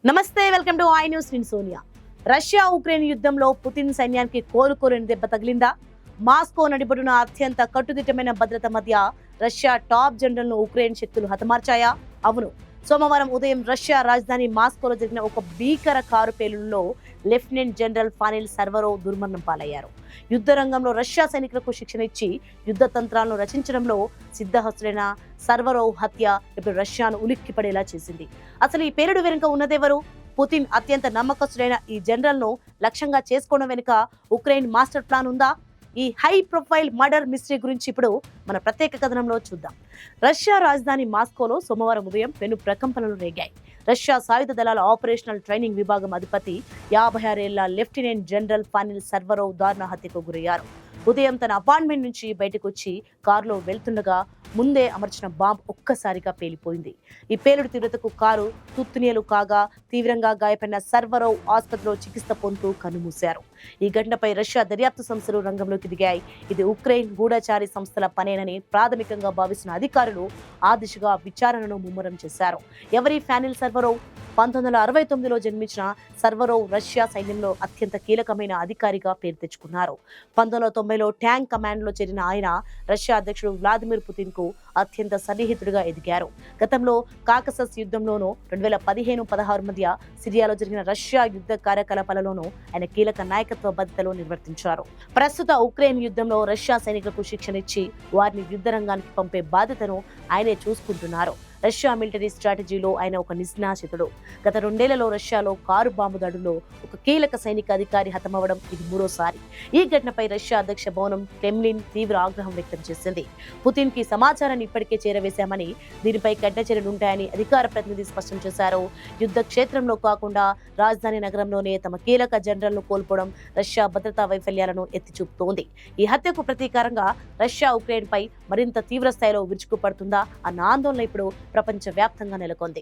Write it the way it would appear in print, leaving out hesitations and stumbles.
నమస్తే, welcome to I news. నేను Sonia. Russia Ukraine యుద్ధంలో పుతిన్ సైన్యానికి కోలుకోలేని దెబ్బ తగిలిందా? మాస్కో నడిబొడ్డున అత్యంత కట్టుదిట్టమైన భద్రత మధ్య రష్యా టాప్ జనరల్ ను ఉక్రెయిన్ శక్తులు హతమార్చాయా? అవును. సోమవారం ఉదయం రష్యా రాజధాని మాస్కోలో జరిగిన ఒక భీకర కారు పేలుడులో లెఫ్టినెంట్ జనరల్ ఫానిల్ సర్వరోవ్ దుర్మరణం పాలయ్యారు. యుద్ధ రంగంలో రష్యా సైనికులకు శిక్షణ ఇచ్చి యుద్ధ తంత్రాలను రచించడంలో సిద్ధహస్తులైన సర్వరోవ్ హత్య ఇప్పుడు రష్యాను ఉలిక్కిపడేలా చేసింది. అసలు ఈ పేలుడు వెనుక ఉన్నదెవరు? పుతిన్ అత్యంత నమ్మకస్తుడైన ఈ జనరల్ ను లక్ష్యంగా చేసుకోవడం వెనుక ఉక్రెయిన్ మాస్టర్ ప్లాన్ ఉందా? ఈ హై ప్రొఫైల్ మర్డర్ మిస్టరీ గురించి ఇప్పుడు మన ప్రత్యేక కథనంలో చూద్దాం. రష్యా రాజధాని మాస్కోలో సోమవారం ఉదయం పెను ప్రకంపనలు రేగాయి. రష్యా సాయుధ దళాల ఆపరేషనల్ ట్రైనింగ్ విభాగం అధిపతి 56 ఏళ్ల లెఫ్టినెంట్ జనరల్ ఫానిల్ సర్వరోవ్ దారుణ హత్యకు గురయ్యారు. ఉదయం తన అపార్ట్మెంట్ నుంచి బయటకు వచ్చి కారులో వెళ్తుండగా ముందే అమర్చిన బాంబ్ ఒక్కసారిగా పేలిపోయింది. ఈ పేలుడు తీవ్రతకు కారు తుత్తునియలు కాగా తీవ్రంగా గాయపడిన సర్వరోవ్ ఆసుపత్రిలో చికిత్స పొందుతూ కన్నుమూశారు. ఈ ఘటనపై రష్యా దర్యాప్తు సంస్థలు రంగంలోకి దిగాయి. ఇది ఉక్రెయిన్ గూఢచారి సంస్థల పనేనని ప్రాథమికంగా భావిస్తున్న అధికారులు ఆ దిశగా విచారణను ముమ్మరం చేశారు. ఎవరి ఫానిల్ సర్వరోవ్? 1969లో జన్మించిన సర్వరోవ్ రష్యా సైన్యంలో అత్యంత కీలకమైన అధికారిగా పేరు తెచ్చుకున్నారు. 1990లో ట్యాంక్ కమాండ్ లో చేరిన ఆయన రష్యా అధ్యక్షుడు వ్లాదిమిర్ పుతిన్ కు అత్యంత సన్నిహితుడిగా ఎదిగారు. గతంలో కాకసస్ యుద్ధంలోనూ 2015-16 మధ్య సిరియాలో జరిగిన రష్యా యుద్ధ కార్యకలాపాలలోనూ ఆయన కీలక నాయకత్వ బాధ్యతలు నిర్వర్తించారు. ప్రస్తుత ఉక్రెయిన్ యుద్ధంలో రష్యా సైనికులకు శిక్షణ ఇచ్చి వారిని యుద్ధ రంగానికి పంపే బాధ్యతను ఆయనే చూసుకుంటున్నారు. రష్యా మిలిటరీ స్ట్రాటజీలో ఆయన ఒక నిష్ణాతుడు. గత 2 ఏళ్లలో రష్యాలో కారు బాంబు దాడుల్లో ఒక కీలక సైనిక అధికారి హతమవడం ఇది మూడోసారి. ఈ ఘటనపై రష్యా అధ్యక్ష భవనం క్రెమ్లిన్ తీవ్ర ఆగ్రహం వ్యక్తం చేసింది. పుతిన్ కి సమాచారాన్ని ఇప్పటికే చేరవేశామని, దీనిపై కఠిన చర్యలు ఉంటాయని అధికార ప్రతినిధి స్పష్టం చేశారు. యుద్ధ క్షేత్రంలో కాకుండా రాజధాని నగరంలోనే తమ కీలక జనరల్ ను కోల్పోవడం రష్యా భద్రతా వైఫల్యాలను ఎత్తి చూపుతోంది. ఈ హత్యకు ప్రతీకారంగా రష్యా ఉక్రెయిన్ పై మరింత తీవ్ర స్థాయిలో విరుచుకుపడుతుందా అన్న ఆందోళన ఇప్పుడు ప్రపంచ వ్యాప్తంగా నెలకొంది.